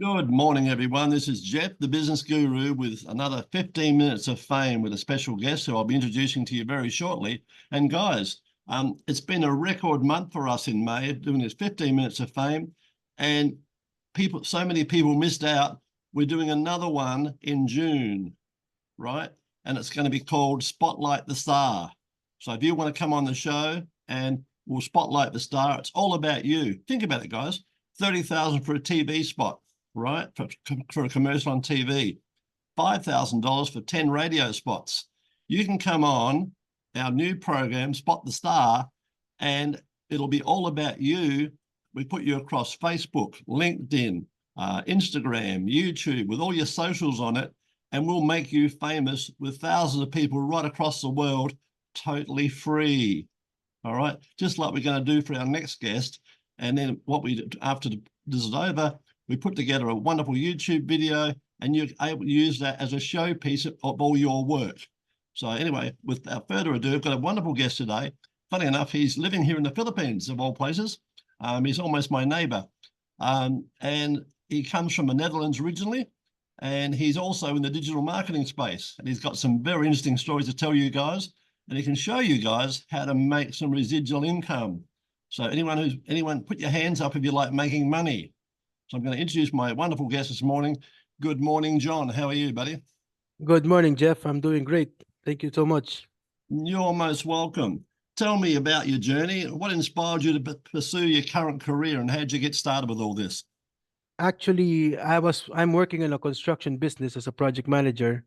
Good morning, everyone. This is Jeff, the business guru, with another 15 minutes of fame with a special guest who I'll be introducing to you very shortly. And guys, it's been a record month for us in May doing this 15 minutes of fame, and so many people missed out. We're doing another one in June, right? And it's going to be called Spotlight the Star. So if you want to come on the show and we'll spotlight the star, it's all about you. Think about it, guys. 30,000 for a TV spot, right? For a commercial on TV, $5,000 for 10 radio spots. You can come on our new program, Spot the Star, and it'll be all about you. We put you across Facebook, LinkedIn, Instagram, YouTube, with all your socials on it, and we'll make you famous with thousands of people right across the world, totally free. All right, just like we're going to do for our next guest. And then what we do after this is over, we put together a wonderful YouTube video, and you're able to use that as a showpiece of all your work. So anyway, without further ado, I've got a wonderful guest today. Funny enough, he's living here in the Philippines, of all places. He's almost my neighbor. And he comes from the Netherlands originally, and he's also in the digital marketing space. And he's got some very interesting stories to tell you guys, and he can show you guys how to make some residual income. So anyone, put your hands up if you like making money. So I'm going to introduce my wonderful guest this morning. Good morning, John. How are you, buddy? Good morning, Jeff. I'm doing great. Thank you so much. You're most welcome. Tell me about your journey. What inspired you to pursue your current career, and how did you get started with all this? Actually, I'm working in a construction business as a project manager,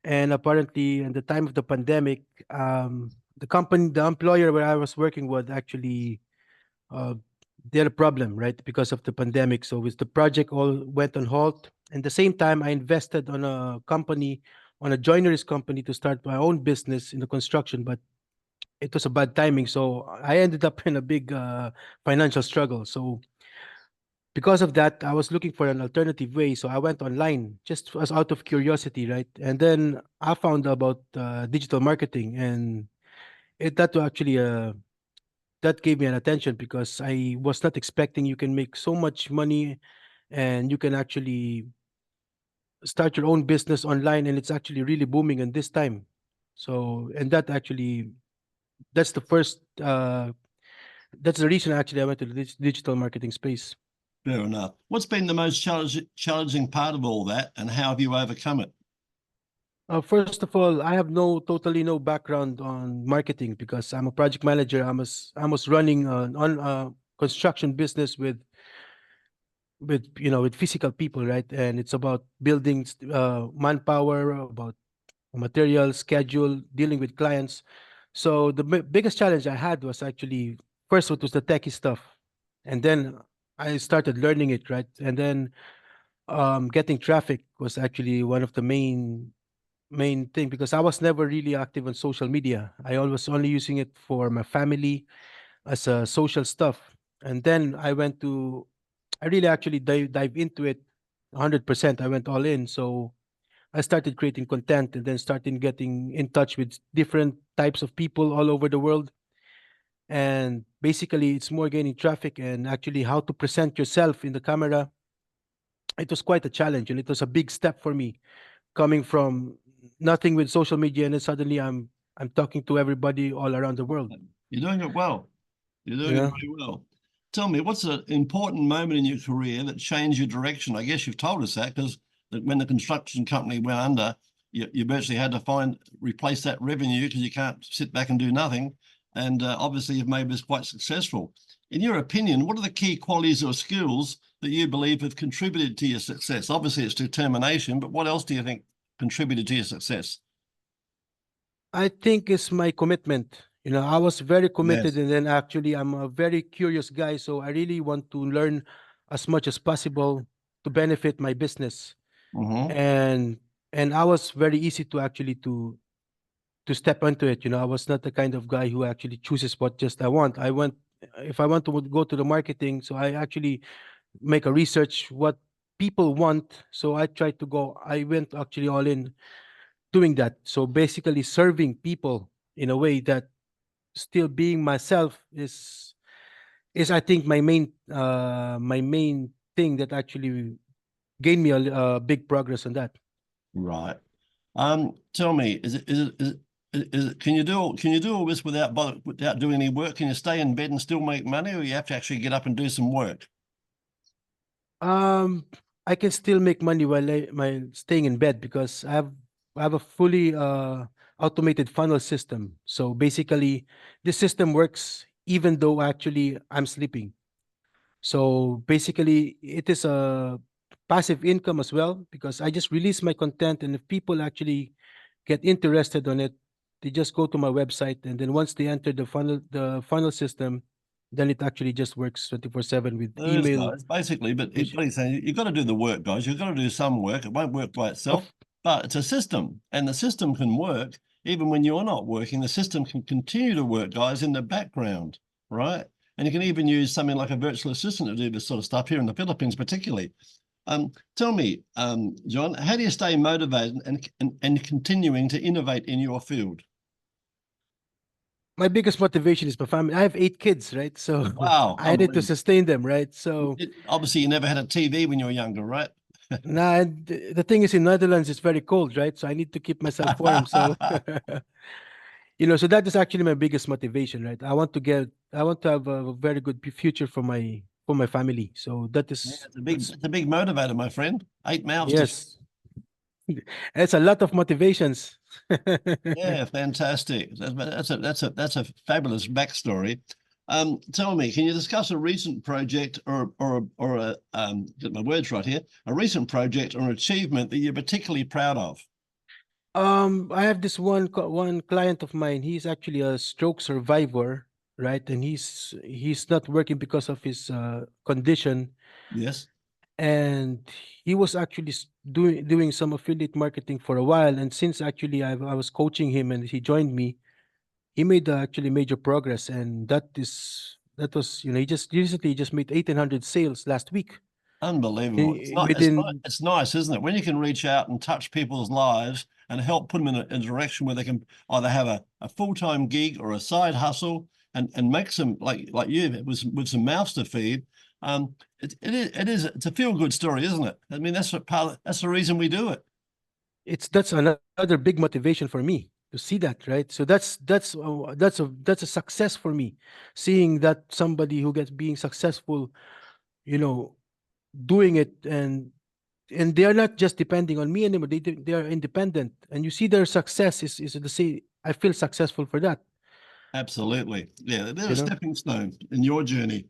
and apparently, in the time of the pandemic, the employer where I was working with actually uh, they had a problem, right, because of the pandemic. So with the project all went on halt. And the same time, I invested on a joineries company to start my own business in the construction, but it was a bad timing. So I ended up in a big financial struggle. So because of that, I was looking for an alternative way. So I went online just as out of curiosity, right? And then I found about digital marketing, and that actually that gave me an attention because I was not expecting you can make so much money and you can actually start your own business online, and it's actually really booming in this time. So, and that actually, that's the first, that's the reason actually I went to the digital marketing space. Fair enough. What's been the most challenging part of all that, and how have you overcome it? First of all, I have totally no background on marketing because I'm a project manager. I was running on construction business with physical people, right? And it's about building manpower, about material, schedule, dealing with clients. So the biggest challenge I had was actually first what was the techie stuff, and then I started learning it, right? And then getting traffic was actually one of the main thing because I was never really active on social media. I was only using it for my family as a social stuff. And then I really actually dive into it 100%. I went all in. So I started creating content and then started getting in touch with different types of people all over the world. And basically, it's more gaining traffic and actually how to present yourself in the camera. It was quite a challenge, and it was a big step for me coming from nothing with social media, and then suddenly I'm talking to everybody all around the world. You're doing it well. You're doing it Yeah. very well. Tell me, what's an important moment in your career that changed your direction? I guess you've told us that because when the construction company went under, you virtually had to replace that revenue because you can't sit back and do nothing. And obviously, you've made this quite successful. In your opinion, what are the key qualities or skills that you believe have contributed to your success? Obviously, it's determination, but what else do you think contributed to your success? I think it's my commitment. I was very committed, Yes. and then actually I'm a very curious guy, so I really want to learn as much as possible to benefit my business. Mm-hmm. And I was very easy to actually to step into it. I was not the kind of guy who actually chooses what just I want. If I want to go to the marketing, so I actually make a research what people want. So I went actually all in doing that. So basically serving people in a way that still being myself is I think my main thing that actually gained me a big progress on that. Right. Tell me, can you do all this without doing any work? Can you stay in bed and still make money, or you have to actually get up and do some work? I can still make money while staying in bed because I have a fully automated funnel system. So basically, this system works even though actually I'm sleeping. So basically, it is a passive income as well because I just release my content, and if people actually get interested on it, they just go to my website, and then once they enter the funnel system, then it actually just works 24/7 with There is, email. guys, basically, but Which please say you've got to do the work, guys. You've got to do some work. It won't work by itself, of but it's a system, and the system can work even when you're not working. The system can continue to work, guys, in the background, right? And you can even use something like a virtual assistant to do this sort of stuff here in the Philippines, particularly. Tell me, John, how do you stay motivated and continuing to innovate in your field? my biggest motivation is my family. I have 8 kids, right? So Wow, I need to unbelievable. sustain them, right? So Obviously, you never had a TV when you were younger, right? now, and the thing is, in Netherlands, it's very cold, right? So I need to keep myself warm. So so that is actually my biggest motivation, right? I want to have a very good future for my family. So Yeah, that's it's a big motivator, my friend. 8 mouths to yes, it's a lot of motivations. yeah, fantastic. That's a fabulous backstory. Tell me, can you discuss a recent project or a get my words right here, a recent project or achievement that you're particularly proud of? I have this one client of mine. He's actually a stroke survivor, right? And he's not working because of his condition, Yes, and he was actually doing some affiliate marketing for a while. And since actually I was coaching him and he joined me, he made actually major progress. And that was he just made 1,800 sales last week. unbelievable. Within It's nice, isn't it? When you can reach out and touch people's lives and help put them in a direction where they can either have a full-time gig or a side hustle and make some like you with some mouths to feed. It's a feel-good story, isn't it? I mean, that's the reason we do it. that's another big motivation for me to see that, right? So that's a success for me, seeing that somebody who gets being successful, you know doing it, and they are not just depending on me anymore. They are independent, and you see their success is the same. I feel successful for that. Absolutely. Yeah, they're you a know stepping stone in your journey.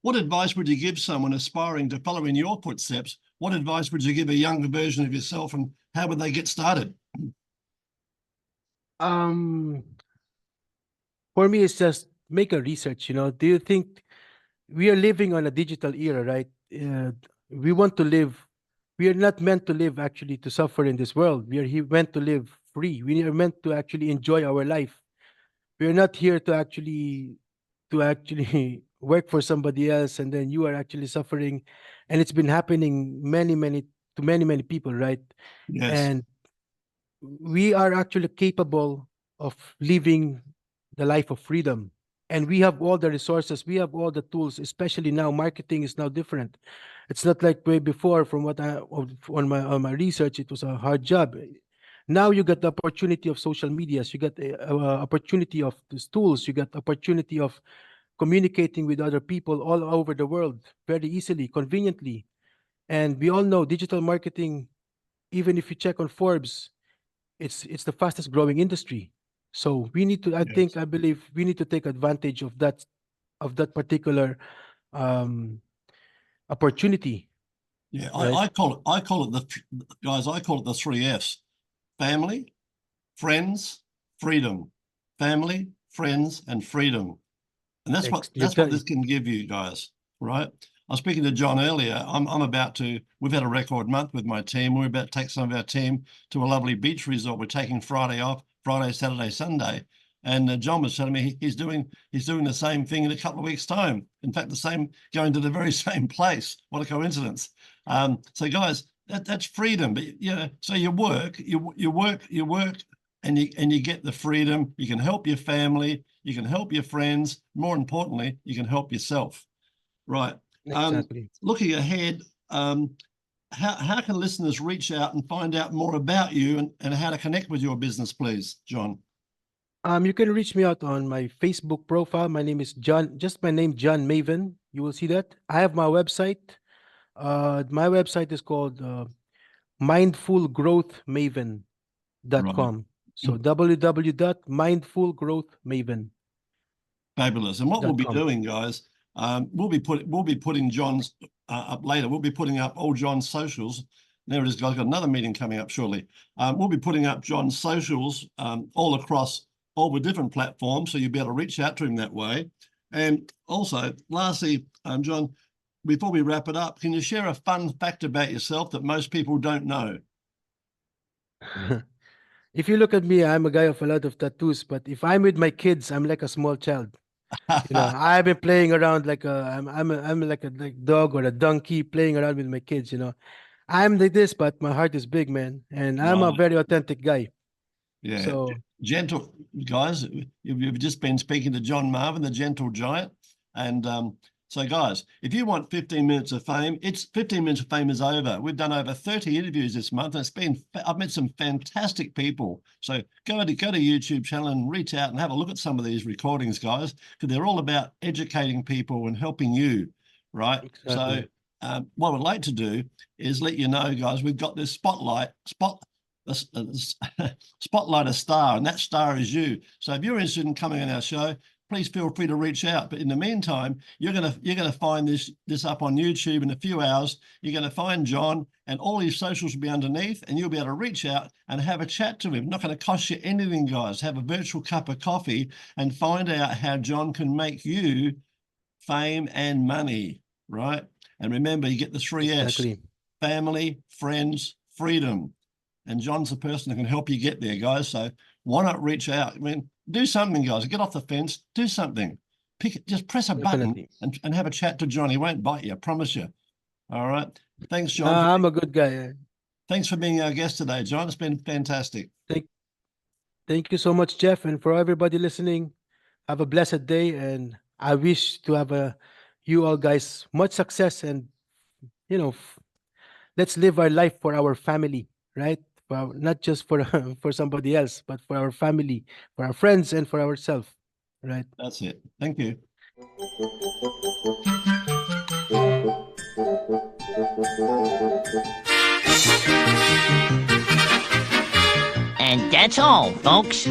What advice would you give someone aspiring to follow in your footsteps? What advice would you give a younger version of yourself, and how would they get started? um for me, it's just make a research. Do you think we are living on a digital era, right? We want to live. We are not meant to live actually to suffer in this world. We are meant to live free. We are meant to actually enjoy our life. We are not here to actually work for somebody else, and then you are actually suffering. And it's been happening many people, right? Yes. And we are actually capable of living the life of freedom, and we have all the resources, we have all the tools. Especially now, marketing is now different. It's not like way before. From what on my research, it was a hard job. Now you get the opportunity of social medias, you get the opportunity of these tools, you get opportunity of communicating with other people all over the world very easily, conveniently. And we all know digital marketing, even if you check on Forbes, it's the fastest growing industry. So we need to, Yes. I believe we need to take advantage of that particular um opportunity, Yeah. right? I call it guys, I call it the 3 F's: family, friends, freedom. Family, friends, and freedom. And You're that's what this telling. can give you guys, right? I was speaking to John earlier. We've had a record month with my team. We're about to take some of our team to a lovely beach resort. We're taking Friday off, Friday, Saturday, Sunday. And John was telling me he's doing the same thing in a couple of weeks' time. In fact, going to the very same place. What a coincidence. So guys, that's freedom. But so you work, and you get the freedom. You can help your family, you can help your friends. More importantly, you can help yourself. Right. Exactly. Looking ahead, how can listeners reach out and find out more about you and how to connect with your business, please, John? You can reach me out on my Facebook profile. My name is John, just my name, John Maven. You will see that. I have my website. My website is called mindfulgrowthmaven.com. So www.mindfulgrowthmaven.com. Fabulous. And what we'll be doing, guys, we'll be putting John's up later. We'll be putting up all John's socials. There it is, guys. Got another meeting coming up shortly. We'll be putting up John's socials all across all the different platforms, so you'll be able to reach out to him that way. And also, lastly, John, before we wrap it up, can you share a fun fact about yourself that most people don't know? If you look at me, I'm a guy of a lot of tattoos, but if I'm with my kids, I'm like a small child. You know, I've been playing around like I'm like a dog or a donkey playing around with my kids, you know. I'm like this, but my heart is big, man. And I'm a very authentic guy. Yeah. So gentle, guys, you've just been speaking to John Marvin, the gentle giant. And so, guys, if you want 15 minutes of fame, 15 minutes of fame is over. We've done over 30 interviews this month. And I've met some fantastic people. So go to YouTube channel and reach out and have a look at some of these recordings, guys, because they're all about educating people and helping you, right? Exactly. So what I'd like to do is let you know, guys, we've got this spotlight a star, and that star is you. So if you're interested in coming on our show, please feel free to reach out. But in the meantime, you're gonna find this up on YouTube in a few hours. You're gonna find John, and all his socials will be underneath, and you'll be able to reach out and have a chat to him. Not going to cost you anything, guys. Have a virtual cup of coffee and find out how John can make you fame and money, right? And remember, you get the 3 S: family, friends, freedom. And John's the person who can help you get there, guys. So why not reach out? I mean, do something, guys. Get off the fence. Do something. Just press a button and have a chat to John. He won't bite you, I promise you. All right. Thanks, John. I'm a good guy. Thanks for being our guest today, John. It's been fantastic. Thank you so much, Jeff. And for everybody listening, have a blessed day. And I wish to have you all guys much success. And, you know, let's live our life for our family, right? Well, not just for for somebody else, but for our family, for our friends, and for ourselves, right? That's it. Thank you. And that's all, folks.